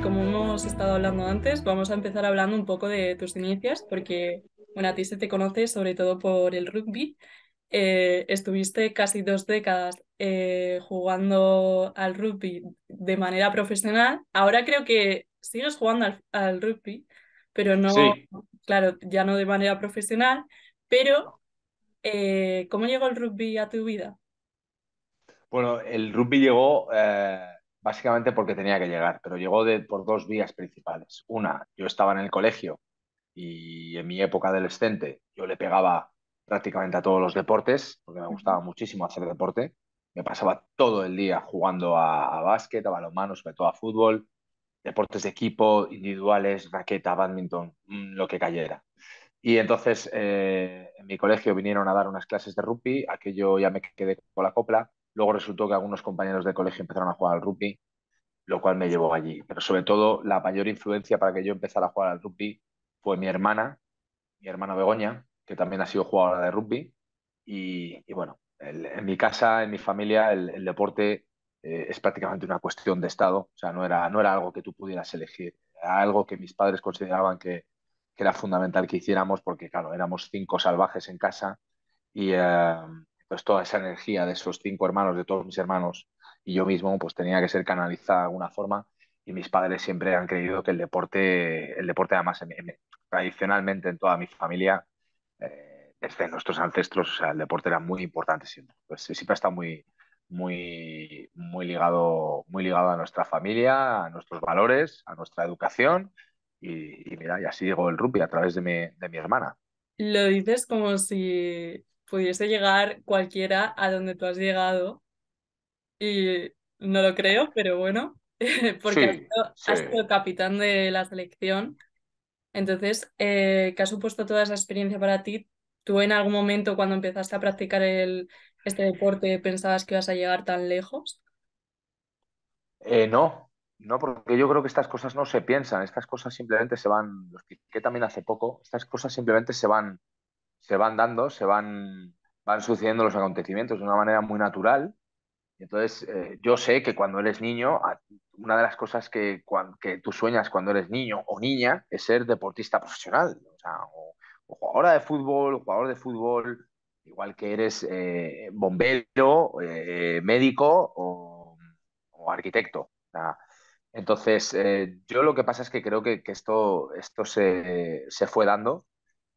como hemos estado hablando antes, vamos a empezar hablando un poco de tus inicios, porque, bueno, a ti se te conoce sobre todo por el rugby. Estuviste casi 2 décadas jugando al rugby de manera profesional. Ahora creo que sigues jugando al rugby, pero no, Sí, claro, ya no de manera profesional. Pero, ¿cómo llegó el rugby a tu vida? bueno, el rugby llegó básicamente porque tenía que llegar, pero llegó por dos vías principales. Una, yo estaba en el colegio y en mi época adolescente yo le pegaba prácticamente a todos los deportes, porque me gustaba muchísimo hacer deporte. Me pasaba todo el día jugando a básquet, a balonmano, sobre todo a fútbol, deportes de equipo, individuales, raqueta, bádminton, lo que cayera. Y entonces en mi colegio vinieron a dar unas clases de rugby, aquello ya me quedé con la copla. Luego resultó que algunos compañeros de colegio empezaron a jugar al rugby, lo cual me llevó allí. Pero sobre todo la mayor influencia para que yo empezara a jugar al rugby fue mi hermana Begoña, que también ha sido jugadora de rugby. Y bueno, en mi casa, en mi familia, el deporte es prácticamente una cuestión de estado. O sea, no era algo que tú pudieras elegir. Era algo que mis padres consideraban que era fundamental que hiciéramos porque, claro, éramos cinco salvajes en casa y pues toda esa energía de esos cinco hermanos, de todos mis hermanos y yo mismo, pues tenía que ser canalizada de alguna forma. Y mis padres siempre han creído que el deporte además, tradicionalmente en toda mi familia, desde nuestros ancestros, o sea, el deporte era muy importante siempre. Pues siempre ha estado muy ligado a nuestra familia, a nuestros valores, a nuestra educación. Y mira, y así llegó el rugby a través de mi hermana. Lo dices como si pudiese llegar cualquiera a donde tú has llegado y no lo creo, pero bueno, porque has Sí, sido, sí. has sido capitán de la selección. Entonces, ¿qué ha supuesto toda esa experiencia para ti? ¿Tú en algún momento cuando empezaste a practicar este deporte pensabas que ibas a llegar tan lejos? No, no, porque yo creo que estas cosas no se piensan, estas cosas simplemente se van, lo expliqué también hace poco, estas cosas simplemente se van dando, van sucediendo los acontecimientos de una manera muy natural. Y entonces, yo sé que cuando eres niño, una de las cosas que tú sueñas cuando eres niño o niña es ser deportista profesional, o sea, o jugadora de fútbol, jugador de fútbol, igual que eres bombero, médico o arquitecto. O sea, entonces, yo lo que pasa es que creo que esto se fue dando.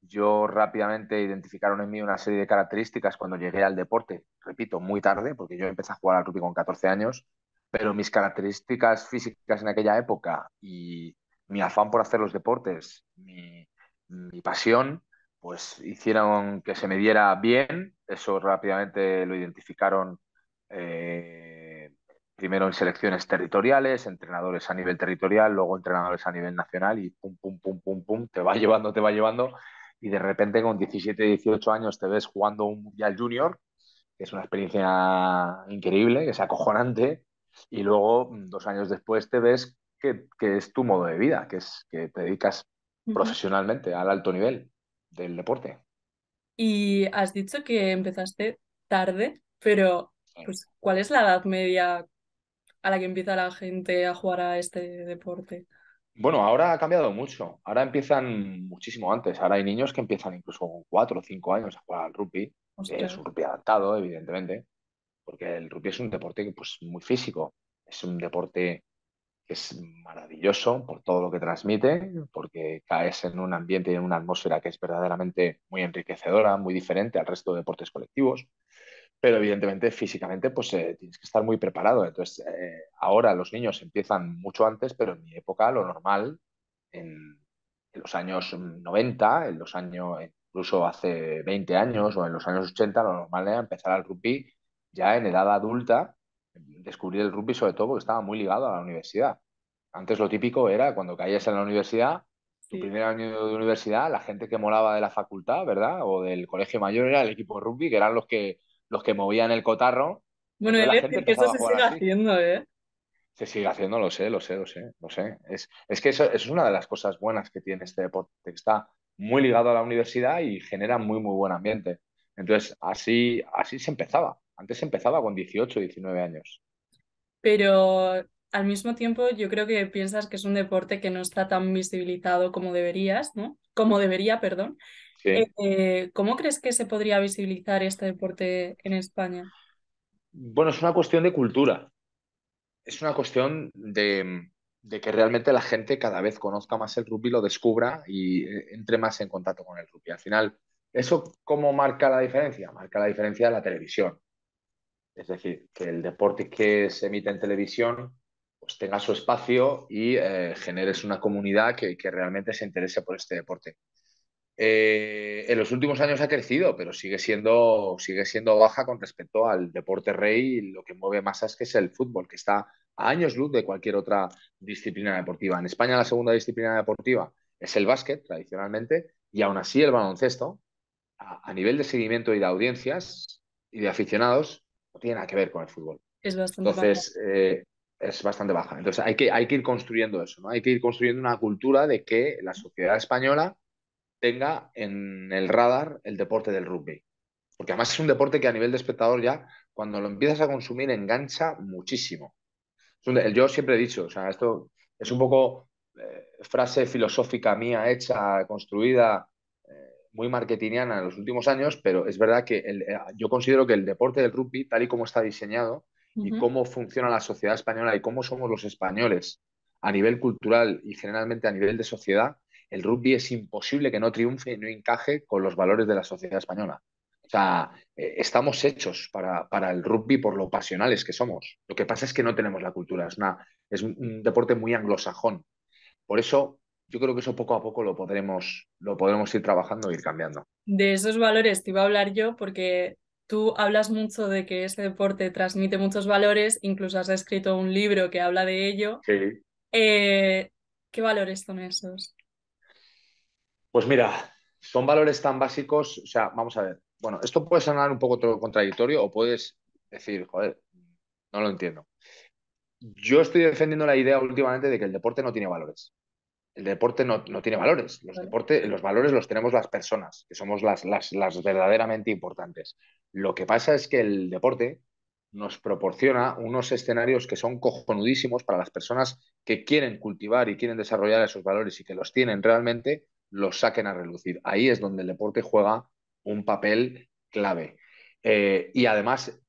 Yo rápidamente identificaron en mí una serie de características cuando llegué al deporte, repito, muy tarde, porque yo empecé a jugar al rugby con 14 años, pero mis características físicas en aquella época y mi afán por hacer los deportes, mi pasión, pues hicieron que se me diera bien. Eso rápidamente lo identificaron eh, primero en selecciones territoriales, entrenadores a nivel territorial, luego entrenadores a nivel nacional y pum, pum, pum, pum, pum, te va llevando y de repente con 17, 18 años te ves jugando un Mundial Junior, que es una experiencia increíble, que es acojonante, y luego 2 años después te ves que es tu modo de vida, que es que te dedicas Ujú. profesionalmente al alto nivel del deporte. Y has dicho que empezaste tarde, pero pues, ¿cuál es la edad media a la que empieza la gente a jugar a este deporte? Bueno, ahora ha cambiado mucho. Ahora empiezan muchísimo antes. Ahora hay niños que empiezan incluso con 4 o 5 años a jugar al rugby. Es Ostras. un rugby adaptado, evidentemente, porque el rugby es un deporte pues, muy físico. Es un deporte que es maravilloso por todo lo que transmite, porque caes en un ambiente y en una atmósfera que es verdaderamente muy enriquecedora, muy diferente al resto de deportes colectivos, pero evidentemente físicamente pues tienes que estar muy preparado. Entonces, ahora los niños empiezan mucho antes, pero en mi época lo normal, en los años 90, en los años, incluso hace 20 años o en los años 80, lo normal era empezar al rugby ya en edad adulta, descubrir el rugby sobre todo porque estaba muy ligado a la universidad. Antes lo típico era cuando caías en la universidad, tu Sí. primer año de universidad, la gente que molaba de la facultad, ¿verdad? O del colegio mayor era el equipo de rugby, que eran los que movían el cotarro. Bueno, he Entonces de la gente decir que eso empezaba a se jugar sigue así. haciendo, ¿eh? Se sigue haciendo, lo sé, lo sé, lo sé, lo sé. Es que eso es una de las cosas buenas que tiene este deporte, que está muy ligado a la universidad y genera muy, muy buen ambiente. Entonces, así se empezaba. Antes se empezaba con 18, 19 años. Pero al mismo tiempo yo creo que piensas que es un deporte que no está tan visibilizado como deberías, ¿no? Como debería, perdón. Sí. ¿Cómo crees que se podría visibilizar este deporte en España? Bueno, es una cuestión de cultura. Es una cuestión de que realmente la gente cada vez conozca más el rugby, lo descubra y entre más en contacto con el rugby. Al final, ¿eso cómo marca la diferencia? Marca la diferencia la televisión. Es decir, que el deporte que se emite en televisión pues tenga su espacio y generes una comunidad que realmente se interese por este deporte. En los últimos años ha crecido, pero sigue siendo baja con respecto al deporte rey y lo que mueve masas, que es el fútbol, que está a años luz de cualquier otra disciplina deportiva. En España la segunda disciplina deportiva es el básquet, tradicionalmente, y aún así el baloncesto, a nivel de seguimiento y de audiencias y de aficionados, no tiene nada que ver con el fútbol. Es bastante más. Entonces, es bastante baja. Entonces, hay que ir construyendo eso, ¿no? Hay que ir construyendo una cultura de que la sociedad española tenga en el radar el deporte del rugby. Porque además es un deporte que a nivel de espectador ya, cuando lo empiezas a consumir, engancha muchísimo. Yo siempre he dicho, o sea, esto es un poco frase filosófica mía hecha, construida, muy marketingiana en los últimos años, pero es verdad que yo considero que el deporte del rugby, tal y como está diseñado y Ujú. cómo funciona la sociedad española y cómo somos los españoles a nivel cultural y generalmente a nivel de sociedad, el rugby es imposible que no triunfe y no encaje con los valores de la sociedad española. O sea, estamos hechos para el rugby por lo pasionales que somos. Lo que pasa es que no tenemos la cultura. Es un deporte muy anglosajón. Por eso, yo creo que eso poco a poco lo podremos ir trabajando e ir cambiando. De esos valores te iba a hablar yo porque tú hablas mucho de que este deporte transmite muchos valores, incluso has escrito un libro que habla de ello. Sí. Eh, ¿Qué valores son esos? Pues mira, son valores tan básicos. O sea, vamos a ver. Bueno, esto puede sonar un poco contradictorio o puedes decir, joder, no lo entiendo. Yo estoy defendiendo la idea últimamente de que el deporte no tiene valores. El deporte no tiene valores. ¿Vale? Los valores los tenemos las personas, que somos las verdaderamente importantes. Lo que pasa es que el deporte nos proporciona unos escenarios que son cojonudísimos para las personas que quieren cultivar y quieren desarrollar esos valores y que los tienen realmente, los saquen a relucir. Ahí es donde el deporte juega un papel clave. Y además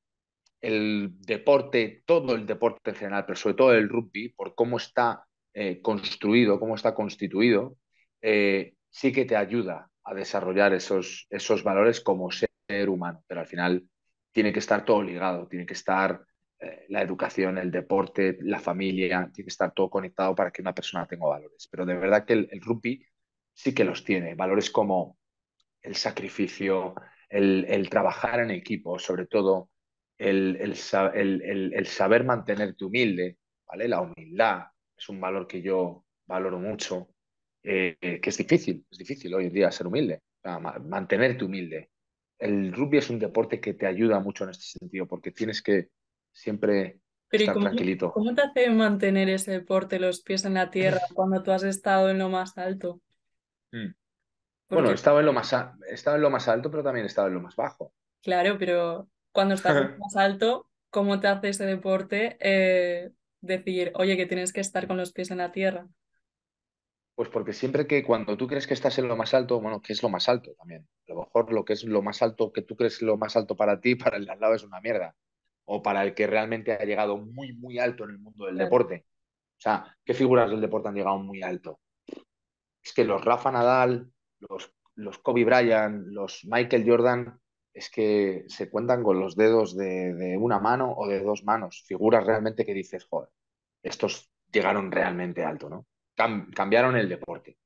el deporte, todo el deporte en general, pero sobre todo el rugby, por cómo está construido, cómo está constituido, sí que te ayuda a desarrollar esos valores como ser humano, pero al final tiene que estar todo ligado, tiene que estar la educación, el deporte, la familia, tiene que estar todo conectado para que una persona tenga valores. Pero de verdad que el rugby sí que los tiene, valores como el sacrificio, el trabajar en equipo, sobre todo el saber mantenerte humilde, ¿vale? La humildad es un valor que yo valoro mucho, que es difícil hoy en día ser humilde, o sea, mantenerte humilde. El rugby es un deporte que te ayuda mucho en este sentido, porque tienes que siempre Pero ¿y estar tranquilito. cómo te hace mantener ese deporte, los pies en la tierra, cuando tú has estado en lo más alto? Mm. Bueno, Porque, he estado en lo más alto, pero también he estado en lo más bajo. claro, pero cuando estás en lo más alto, ¿cómo te hace ese deporte decir, oye, que tienes que estar con los pies en la tierra? Pues porque siempre que cuando tú crees que estás en lo más alto, bueno, ¿qué es lo más alto también? A lo mejor lo que es lo más alto que tú crees lo más alto para ti, para el de al lado es una mierda. O para el que realmente ha llegado muy, muy alto en el mundo del Claro. deporte. O sea, ¿qué figuras del deporte han llegado muy alto? Es que los Rafa Nadal, los Kobe Bryant, los Michael Jordan, es que se cuentan con los dedos de una mano o de dos manos. Figuras realmente que dices, joder, estos llegaron realmente alto, ¿no? Cambiaron el deporte.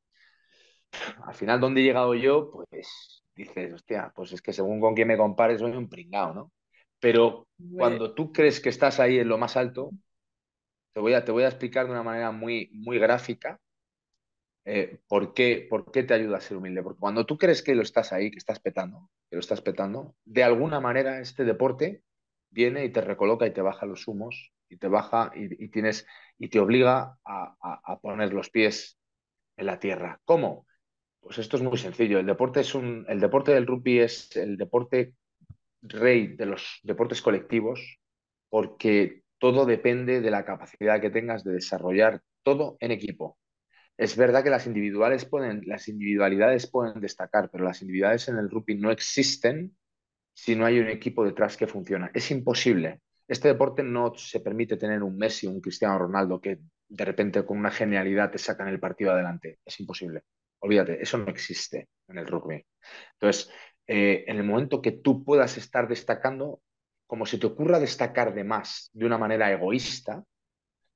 Al final, ¿dónde he llegado yo? Pues dices, hostia, pues es que según con quién me compares, soy un pringao, ¿no? Pero Me- cuando tú crees que estás ahí en lo más alto, te voy a explicar de una manera muy, muy gráfica por qué te ayuda a ser humilde. Porque cuando tú crees que lo estás ahí, que lo estás petando, de alguna manera este deporte viene y te recoloca y te baja los humos y te baja y te obliga a poner los pies en la tierra. ¿Cómo? Pues esto es muy sencillo. El deporte del rugby es el deporte rey de los deportes colectivos porque todo depende de la capacidad que tengas de desarrollar todo en equipo. Es verdad que las individualidades pueden destacar, pero las individualidades en el rugby no existen si no hay un equipo detrás que funciona. Es imposible. Este deporte no se permite tener un Messi o un Cristiano Ronaldo que de repente con una genialidad te sacan el partido adelante. Es imposible. Olvídate, eso no existe en el rugby. Entonces, en el momento que tú puedas estar destacando, como se te ocurra destacar de más de una manera egoísta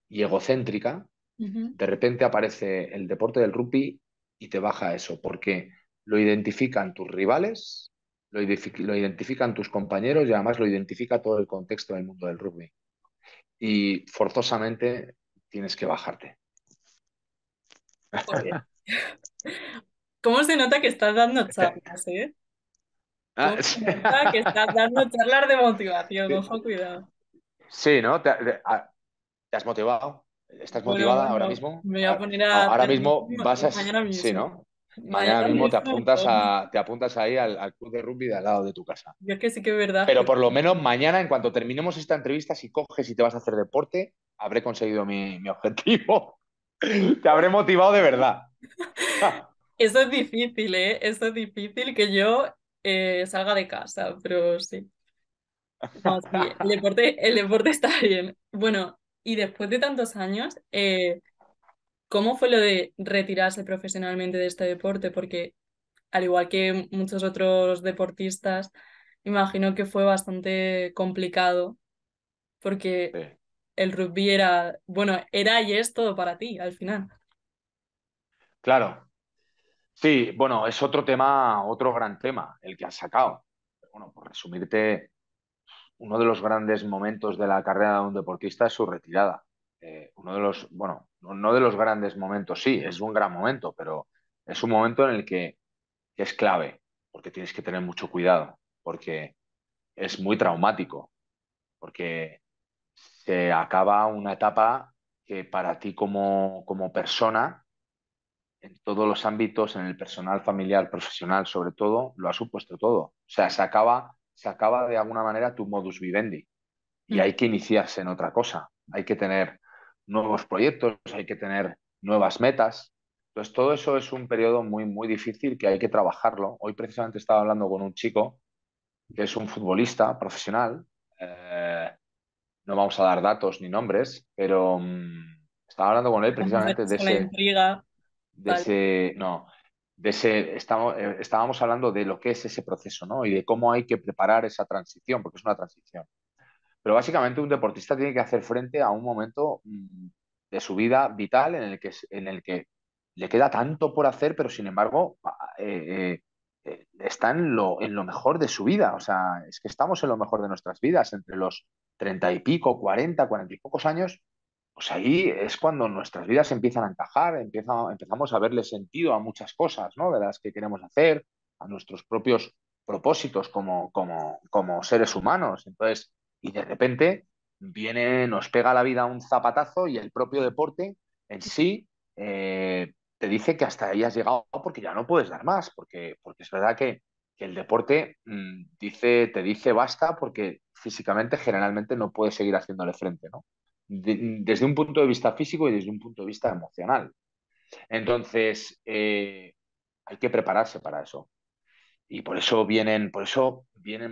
y egocéntrica, Ujú. de repente aparece el deporte del rugby y te baja eso, porque lo identifican tus rivales, lo identifican tus compañeros y además lo identifica todo el contexto del mundo del rugby. Y forzosamente tienes que bajarte. Joder. ¿Cómo se nota que estás dando charlas, eh? Ah, ¿Cómo se nota que estás dando charlas de motivación? Ojo, cuidado. sí, ¿no? ¿Te has motivado? ¿Estás Bueno, motivada ahora bueno, mismo? me voy a poner a Ahora hacer mismo vas a... mañana Sí, mismo. ¿no? Mañana Mañana mismo mismo me pongo. te apuntas ahí al club de rugby de al lado de tu casa. Yo es que sí que es verdad Pero que por lo menos mañana, en cuanto terminemos esta entrevista, si coges y te vas a hacer deporte, habré conseguido mi objetivo. Te habré motivado de verdad. eso es difícil, ¿eh? Eso es difícil que yo salga de casa, pero sí. No, sí, el deporte está bien. Bueno, y después de tantos años, ¿cómo fue lo de retirarse profesionalmente de este deporte? Porque al igual que muchos otros deportistas, imagino que fue bastante complicado porque Sí. el rugby era, bueno, era y es todo para ti al final. Claro, sí, bueno, es otro tema, otro gran tema, el que has sacado. Pero bueno, por resumirte, uno de los grandes momentos de la carrera de un deportista es su retirada. Uno de los, bueno, no de los grandes momentos, sí, es un gran momento, pero es un momento en el que es clave, porque tienes que tener mucho cuidado, porque es muy traumático, porque se acaba una etapa que para ti como persona, en todos los ámbitos, en el personal, familiar, profesional, sobre todo, lo ha supuesto todo. O sea, se acaba de alguna manera tu modus vivendi y Mm. hay que iniciarse en otra cosa. Hay que tener nuevos proyectos, hay que tener nuevas metas. Entonces, todo eso es un periodo muy, muy difícil que hay que trabajarlo. Hoy precisamente estaba hablando con un chico que es un futbolista profesional. eh, no vamos a dar datos ni nombres, pero estaba hablando con él Nos precisamente dejas con la intriga, de vale. ese, no, estábamos hablando de lo que es ese proceso, ¿no? Y de cómo hay que preparar esa transición, porque es una transición. Pero básicamente un deportista tiene que hacer frente a un momento de su vida vital en el que le queda tanto por hacer, pero sin embargo está en lo mejor de su vida. O sea, es que estamos en lo mejor de nuestras vidas, entre los 30 y pico, 40, 40 y pocos años. Pues ahí es cuando nuestras vidas empiezan a encajar, empezamos a verle sentido a muchas cosas, ¿no? De las que queremos hacer, a nuestros propios propósitos como seres humanos. Entonces, y de repente nos pega la vida un zapatazo y el propio deporte en sí te dice que hasta ahí has llegado porque ya no puedes dar más, porque es verdad que el deporte te dice basta porque físicamente generalmente no puedes seguir haciéndole frente, ¿no? Desde un punto de vista físico y desde un punto de vista emocional. Entonces, hay que prepararse para eso. Y por eso vienen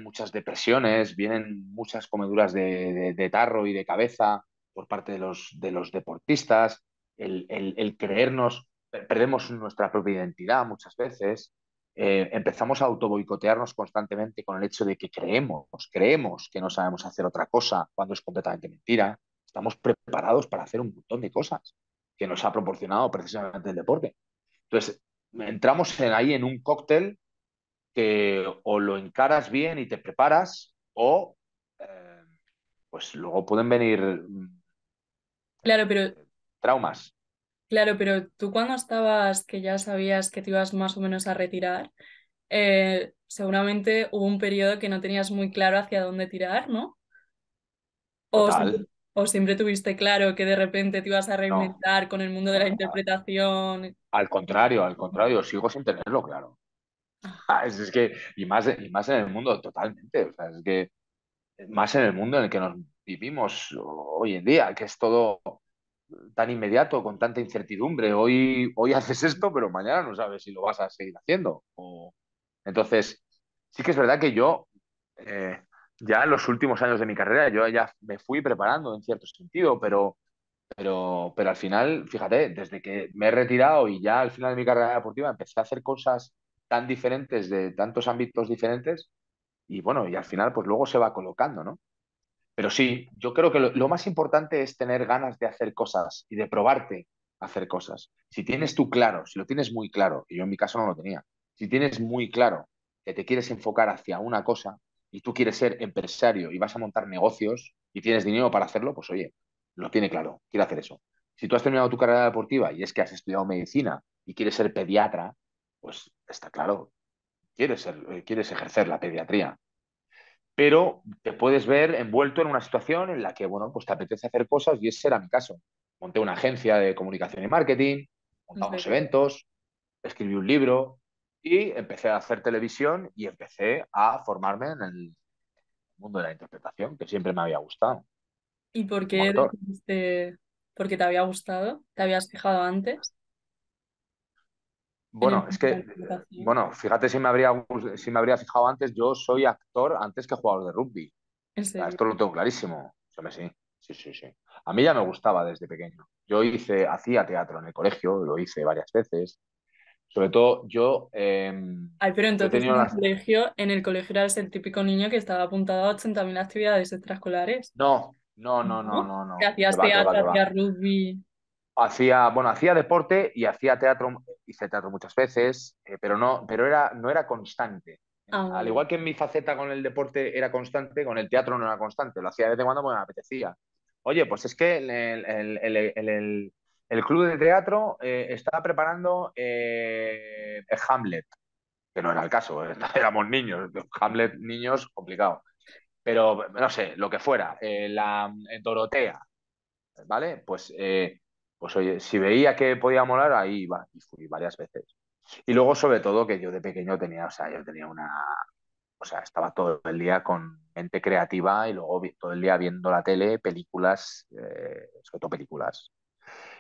muchas depresiones, vienen muchas comeduras de tarro y de cabeza por parte de los deportistas, el creernos, perdemos nuestra propia identidad muchas veces, empezamos a autoboicotearnos constantemente con el hecho de que creemos que no sabemos hacer otra cosa cuando es completamente mentira. Estamos preparados para hacer un montón de cosas que nos ha proporcionado precisamente el deporte. Entonces, entramos ahí en un cóctel que o lo encaras bien y te preparas o eh, pues luego pueden venir Claro, pero, traumas. claro, pero tú cuando estabas, que ya sabías que te ibas más o menos a retirar, seguramente hubo un periodo que no tenías muy claro hacia dónde tirar, ¿no? Total. O siempre tuviste claro que de repente te ibas a No, reinventar con el mundo de la no. interpretación. Al contrario, sigo sin tenerlo claro. Es que, y más en el mundo totalmente. O sea, es que más en el mundo en el que nos vivimos hoy en día, que es todo tan inmediato, con tanta incertidumbre. Hoy haces esto, pero mañana no sabes si lo vas a seguir haciendo. Entonces, sí que es verdad que yo, eh, ya en los últimos años de mi carrera, yo ya me fui preparando en cierto sentido, pero al final, fíjate, desde que me he retirado y ya al final de mi carrera deportiva empecé a hacer cosas tan diferentes, de tantos ámbitos diferentes, y bueno, y al final pues luego se va colocando, ¿no? Pero sí, yo creo que lo más importante es tener ganas de hacer cosas y de probarte a hacer cosas. Si tienes tú claro, si lo tienes muy claro, y yo en mi caso no lo tenía, si tienes muy claro que te quieres enfocar hacia una cosa y tú quieres ser empresario y vas a montar negocios y tienes dinero para hacerlo, pues oye, lo tiene claro, quiere hacer eso. Si tú has terminado tu carrera deportiva y es que has estudiado medicina y quieres ser pediatra, pues está claro, quieres ejercer la pediatría, pero te puedes ver envuelto en una situación en la que, bueno, pues te apetece hacer cosas y ese era mi caso. Monté una agencia de comunicación y marketing, ¿En montamos serio? eventos, escribí un libro y empecé a hacer televisión y empecé a formarme en el mundo de la interpretación, que siempre me había gustado, ¿Y por como qué actor. decidiste? ¿Porque te había gustado? ¿Te habías fijado antes en el Bueno, es mundo de que, la interpretación? bueno, fíjate si me habría fijado antes, yo soy actor antes que jugador de rugby. ¿En Sea, serio? esto lo tengo clarísimo. Sí, sí, sí, sí. A mí ya me gustaba desde pequeño. Hacía teatro en el colegio, lo hice varias veces. Sobre todo, Ay, pero yo he entonces tenido las... en el colegio eras el típico niño que estaba apuntado a 80.000 actividades extraescolares. No, no, no, no, ¿No? no, Que no. Que hacías va, que va, teatro, que va. hacías rugby. Hacía deporte y hacía teatro, hice teatro muchas veces, no era constante. Ah, Al vale. igual que en mi faceta con el deporte era constante, con el teatro no era constante. Lo hacía de vez en cuando porque me apetecía. Oye, pues es que el club de teatro estaba preparando el Hamlet, que no era el caso, éramos niños. Hamlet, niños, complicado. Pero no sé, lo que fuera, la Dorotea, ¿vale? Pues oye, si veía que podía molar, ahí iba y fui varias veces. Y luego, sobre todo, que yo de pequeño tenía, o sea, yo tenía o sea, estaba todo el día con mente creativa y luego todo el día viendo la tele, películas, sobre todo películas.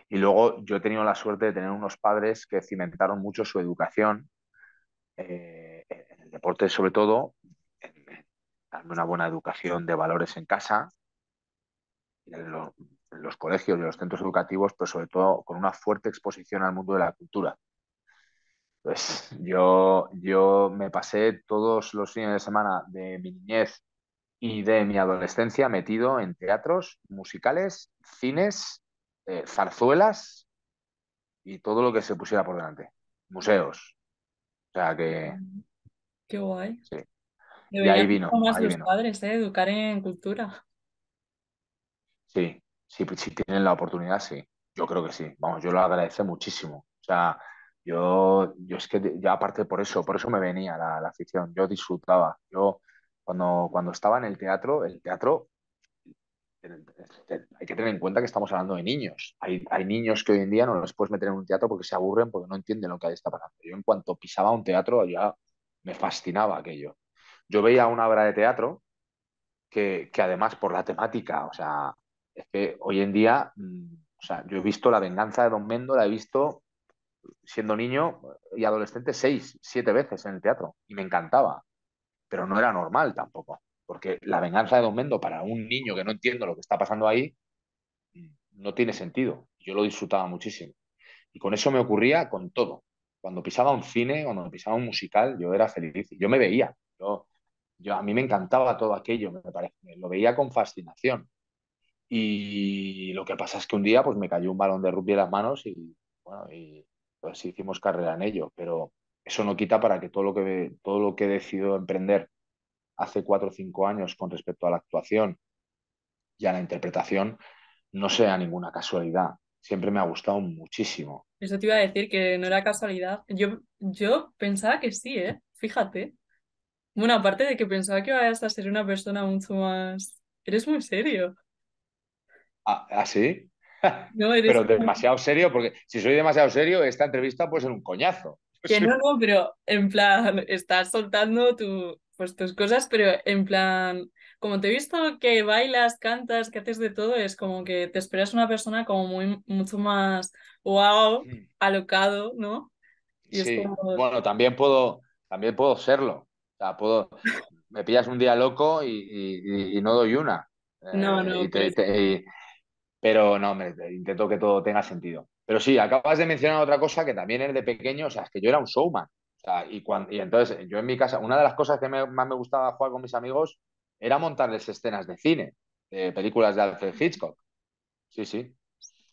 Y luego yo he tenido la suerte de tener unos padres que cimentaron mucho su educación, en el deporte sobre todo, en darme una buena educación de valores en casa en los colegios y en los centros educativos, pero sobre todo con una fuerte exposición al mundo de la cultura. Pues yo me pasé todos los fines de semana de mi niñez y de mi adolescencia metido en teatros, musicales, cines, zarzuelas y todo lo que se pusiera por delante. Museos. O sea que Qué guay. sí. Y Deberían hacerlo más ahí los vino. padres, ¿eh? Educar en cultura. Sí, sí, si tienen la oportunidad, sí. Yo creo que sí. Vamos, yo lo agradezco muchísimo. O sea, yo es que ya aparte por eso me venía la afición. Yo disfrutaba. Yo cuando estaba en el teatro, hay que tener en cuenta que estamos hablando de niños. Hay niños que hoy en día no los puedes meter en un teatro porque se aburren, porque no entienden lo que ahí está pasando. Yo en cuanto pisaba un teatro ya me fascinaba aquello. Yo veía una obra de teatro que además por la temática, o sea, es que hoy en día, o sea, yo he visto La venganza de Don Mendo, la he visto siendo niño y adolescente 6, 7 veces en el teatro y me encantaba, pero no era normal tampoco, porque La venganza de Don Mendo para un niño que no entiende lo que está pasando ahí, no tiene sentido. Yo lo disfrutaba muchísimo. Y con eso me ocurría con todo. Cuando pisaba un cine, cuando pisaba un musical, yo era feliz. Yo me veía. A mí me encantaba todo aquello, me parece. Lo veía con fascinación. Y lo que pasa es que un día pues me cayó un balón de rugby en las manos y bueno, y pues hicimos carrera en ello, pero eso no quita para que todo lo que he decidido emprender hace 4 o 5 años con respecto a la actuación y a la interpretación no sea ninguna casualidad. Siempre me ha gustado muchísimo. Eso te iba a decir que no era casualidad. Yo pensaba que sí, ¿eh? Fíjate. Bueno, aparte de que pensaba que ibas a ser una persona mucho más... Eres muy serio. ¿Ah, sí? No, eres Pero demasiado serio, porque si soy demasiado serio, esta entrevista puede ser un coñazo. que no, no, pero en plan, estás soltando pues, tus cosas, pero en plan, como te he visto que bailas, cantas, que haces de todo, es como que te esperas una persona como mucho más wow, Mm. alocado, ¿no? Y es Sí, como, bueno, también puedo serlo. O sea, me pillas un día loco y no doy una. no, no, pero Pero no, intento que todo tenga sentido. Pero sí, acabas de mencionar otra cosa que también es de pequeño, o sea, es que yo era un showman. O sea, y entonces yo en mi casa, una de las cosas que más me gustaba jugar con mis amigos era montarles escenas de cine, de películas de Alfred Hitchcock. Sí, sí.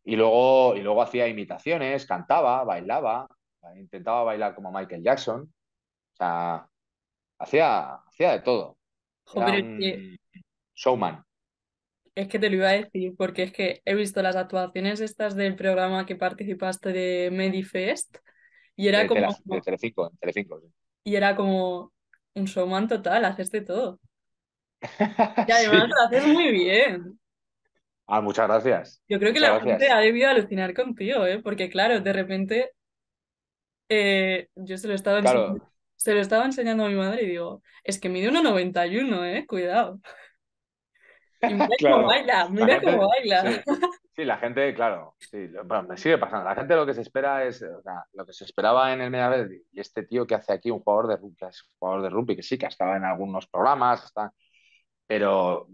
Y luego hacía imitaciones, cantaba, bailaba, intentaba bailar como Michael Jackson. O sea, hacía de todo. jo, Era pero un showman es que te lo iba a decir, porque es que he visto las actuaciones estas del programa que participaste de Medifest y era de como, Telecinco, en Telecinco. Sí. y era como un showman total, haces de todo. Y además Sí. lo haces muy bien. Ah, muchas gracias. Yo creo que Muchas la gente ha gracias. debido alucinar contigo, ¿eh? Porque claro, de repente yo Claro, se lo estaba enseñando a mi madre y digo, es que mide 1,91, ¿eh? Cuidado. Y claro. La mira cómo gente, baila. sí, sí, la gente, claro, sí, bueno, me sigue pasando. La gente lo que se espera es, o sea, lo que se esperaba en el Mediaset, y este tío que hace aquí un jugador de rugby, que es jugador de rugby, que sí, que ha estado en algunos programas, pero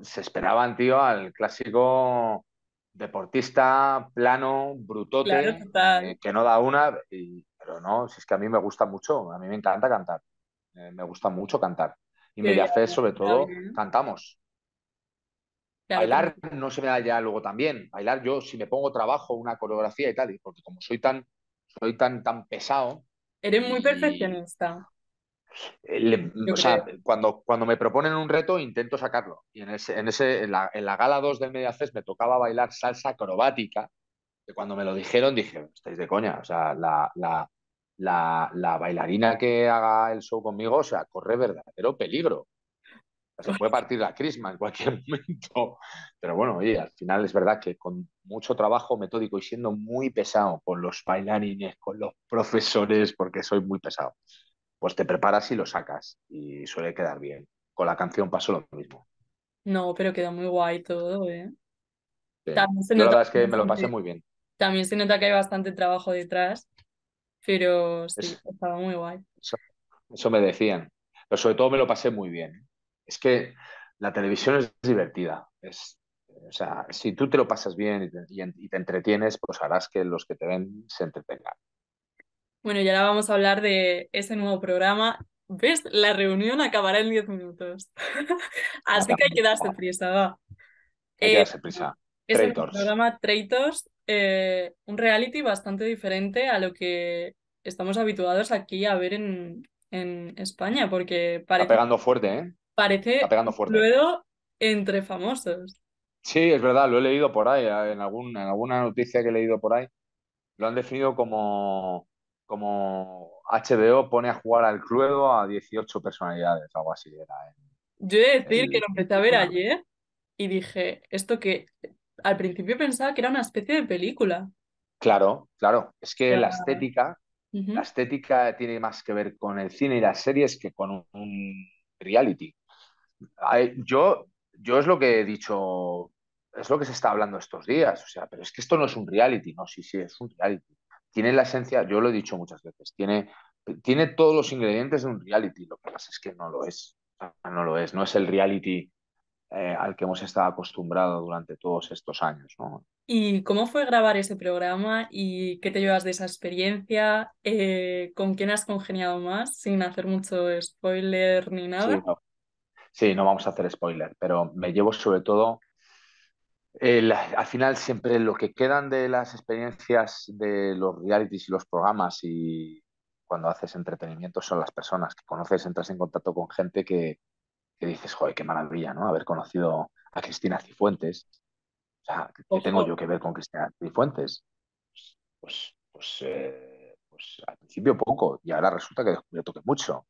se esperaban, tío, al clásico deportista plano, Claro, brutote, total. que no da una, pero no, si es que a mí me gusta mucho, a mí me encanta cantar, me gusta mucho cantar. Y Que Mediaset, sobre está todo, bien. cantamos. Claro, Bailar no se me da ya luego también. Bailar yo, si me pongo trabajo, una coreografía y tal, porque como tan pesado eres muy y perfeccionista, yo o sea, creo. cuando me proponen un reto intento sacarlo. Y en la gala 2 del Mediaces me tocaba bailar salsa acrobática, que cuando me lo dijeron dije, estáis de coña, o sea, la bailarina que haga el show conmigo, o sea, corre verdadero peligro. Se puede partir la crisma en cualquier momento. Pero bueno, oye, al final es verdad que con mucho trabajo metódico y siendo muy pesado con los bailarines, con los profesores, porque soy muy pesado, pues te preparas y lo sacas y suele quedar bien. Con la canción pasó lo mismo. No, pero queda muy guay todo, ¿eh? Sí. También se Yo la nota verdad es que me lo pasé bastante, muy bien. también se nota que hay bastante trabajo detrás, pero sí, Es, estaba muy guay. eso, eso me decían. Pero sobre todo me lo pasé muy bien. ¿Eh? Es que la televisión es divertida. O sea, si tú te lo pasas bien y te entretienes, pues harás que los que te ven se entretengan. Bueno, y ahora vamos a hablar de ese nuevo programa. ¿Ves? La reunión acabará en 10 minutos. Así que hay que darse prisa, va. Hay que Eh, darse prisa. es el Traitors. programa Traitors, un reality bastante diferente a lo que estamos habituados aquí a ver en España, porque Está pegando fuerte, ¿eh? Está parece pegando un fuerte. cluedo entre famosos. Sí, es verdad, lo he leído por ahí, en alguna noticia que he leído por ahí. Lo han definido como HBO pone a jugar al Cluedo a 18 personalidades, algo así era Yo he de decir que el lo empecé a ver titular. ayer y dije, esto que al principio pensaba que era una especie de película. Claro, claro. Es O que sea, la ujú. estética tiene más que ver con el cine y las series que con un reality. Yo es lo que he dicho, es lo que se está hablando estos días, o sea, pero es que esto no es un reality, no, sí, sí, es un reality. Tiene la esencia, yo lo he dicho muchas veces, tiene todos los ingredientes de un reality, lo que pasa es que no lo es, o sea, no es el reality al que hemos estado acostumbrados durante todos estos años, ¿no? ¿Y cómo fue grabar ese programa y qué te llevas de esa experiencia? ¿Con quién has congeniado más? Sin hacer mucho spoiler ni nada. Sí, no, sí, no vamos a hacer spoiler, pero me llevo sobre todo al final siempre lo que quedan de las experiencias de los realities y los programas y cuando haces entretenimiento son las personas que conoces, entras en contacto con gente que dices, joder, qué maravilla, ¿no? Haber conocido a Cristina Cifuentes. O sea, ¿qué tengo Ojo, yo que ver con Cristina Cifuentes? Pues al principio poco y ahora resulta que he descubierto que mucho.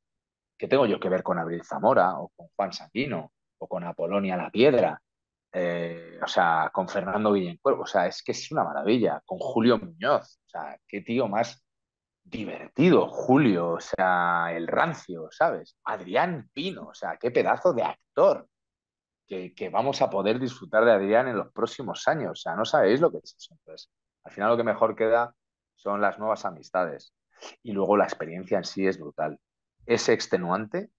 ¿Qué tengo yo que ver con Abril Zamora o con Juan Sanguino o con Apolonia La Piedra? O sea, con Fernando Villencuervo, o sea, es que es una maravilla, con Julio Muñoz, o sea, qué tío más divertido, Julio, o sea, el rancio, ¿sabes? Adrián Pino, o sea, qué pedazo de actor. que vamos a poder disfrutar de Adrián en los próximos años. O sea, no sabéis lo que es eso. Entonces, al final lo que mejor queda son las nuevas amistades. Y luego la experiencia en sí es brutal. Es extenuante,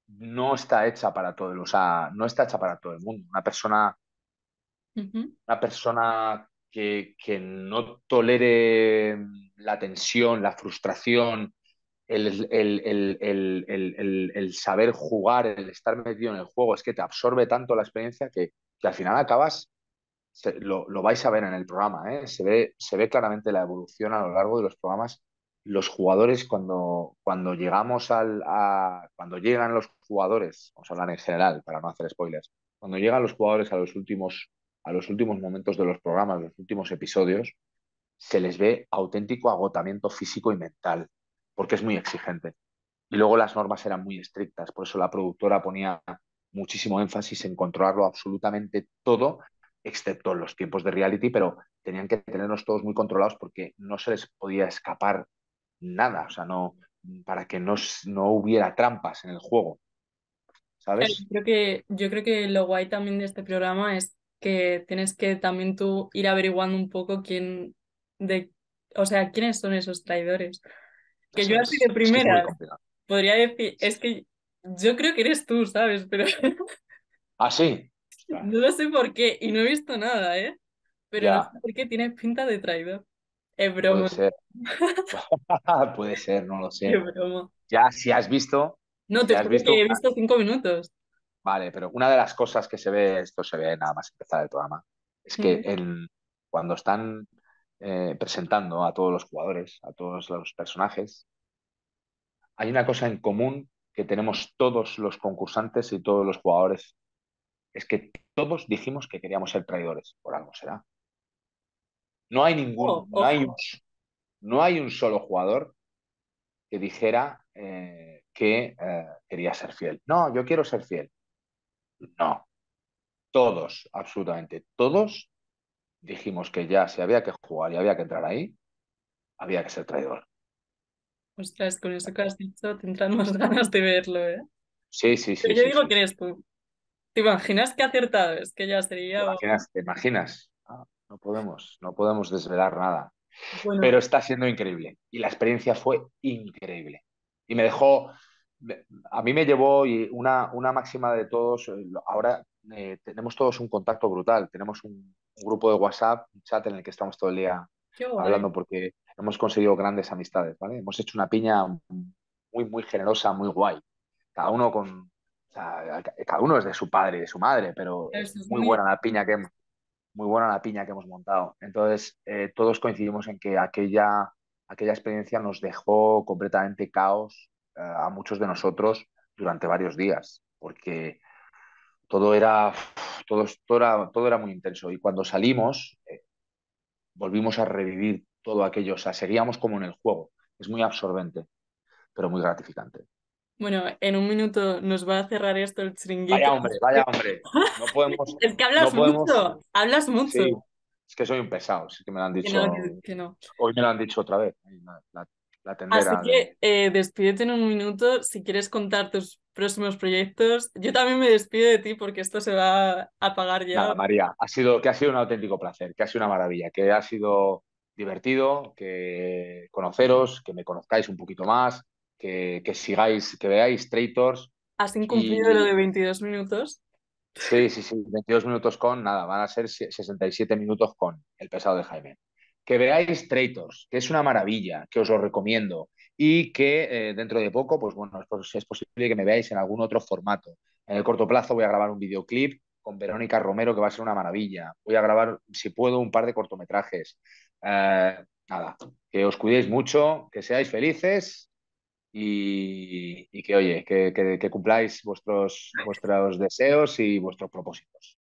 no está hecha para todo, o sea, no está hecha para todo el mundo. Ujú. Una persona que no tolere la tensión, la frustración, el saber jugar, el estar metido en el juego, es que te absorbe tanto la experiencia que al final acabas, lo vais a ver en el programa, ¿eh? Se ve claramente la evolución a lo largo de los programas. Los jugadores, cuando llegamos cuando llegan los jugadores, vamos a hablar en general para no hacer spoilers, cuando llegan los jugadores a los últimos momentos de los programas, los últimos episodios, se les ve auténtico agotamiento físico y mental, porque es muy exigente. Y luego las normas eran muy estrictas, por eso la productora ponía muchísimo énfasis en controlarlo absolutamente todo, excepto en los tiempos de reality, pero tenían que tenerlos todos muy controlados porque no se les podía escapar nada, o sea, no, para que no hubiera trampas en el juego, Claro, ¿sabes? yo creo que lo guay también de este programa es que tienes que también tú ir averiguando un poco de, o sea, quiénes son esos traidores. Que yo Eso así de es que es muy primeras complicado. podría decir, es que yo creo que eres tú, ¿sabes? Pero Ah, sí. Ostras, no lo sé por qué y no he visto nada, ¿eh? Pero no sé ya, por qué tienes pinta de traidor. Es puede broma, ser. Puede ser, no lo es sé. broma. Ya, si has visto, No, si te has juro visto que he visto 5 minutos. vale, pero una de las cosas que se ve, esto se ve nada más empezar el programa, es que Mm. cuando están presentando a todos los jugadores, a todos los personajes, hay una cosa en común que tenemos todos los concursantes y todos los jugadores, es que todos dijimos que queríamos ser traidores, por algo será. No hay Oh, ningún, ojo. no hay un solo jugador que dijera que quería ser fiel. No, yo quiero ser fiel. No, todos, absolutamente todos dijimos que ya si había que jugar y había que entrar ahí, había que ser traidor. Ostras, con eso que has dicho tendrán más ganas de verlo, ¿eh? Sí, sí, Pero sí, yo sí, digo sí, que sí. eres tú. ¿Te imaginas que acertado? Es que ya sería... Te imaginas? Ah, no podemos desvelar nada. Bueno, Pero está siendo increíble. Y la experiencia fue increíble. Y me dejó, a mí me llevó y una máxima de todos, ahora tenemos todos un contacto brutal, tenemos un grupo de WhatsApp, un chat en el que estamos todo el día qué guay. hablando porque hemos conseguido grandes amistades, ¿vale? Hemos hecho una piña muy, muy generosa, muy guay. Cada uno o sea, cada uno es de su padre y de su madre, pero es Eso es muy muy... buena muy buena la piña que hemos montado. Entonces, todos coincidimos en que aquella experiencia nos dejó completamente caos a muchos de nosotros durante varios días, porque todo era, todo era muy intenso. Y cuando salimos, volvimos a revivir todo aquello, o sea, seguíamos como en el juego. Es muy absorbente, pero muy gratificante. Bueno, en un minuto nos va a cerrar esto el chiringuito. Vaya hombre, vaya hombre. No podemos, Es que no podemos, hablas mucho. sí, es que soy un pesado, es que me lo han Que no, dicho. que no. Hoy me lo han dicho otra vez, la Así tendera de... que despídete en un minuto si quieres contar tus próximos proyectos. Yo también me despido de ti porque esto se va a apagar ya. Nada, María, que ha sido un auténtico placer, que ha sido una maravilla, que ha sido divertido, que conoceros, que me conozcáis un poquito más, que sigáis, que veáis Traitors ¿Has incumplido lo y de 22 minutos? sí, sí, sí, 22 minutos con, nada, van a ser 67 minutos con el pesado de Jaime. Que veáis Traitors, que es una maravilla, que os lo recomiendo y que dentro de poco, pues bueno, es posible que me veáis en algún otro formato. En el corto plazo voy a grabar un videoclip con Verónica Romero que va a ser una maravilla. Voy a grabar, si puedo, un par de cortometrajes. Nada, que os cuidéis mucho, que seáis felices y que, oye, que cumpláis vuestros deseos y vuestros propósitos.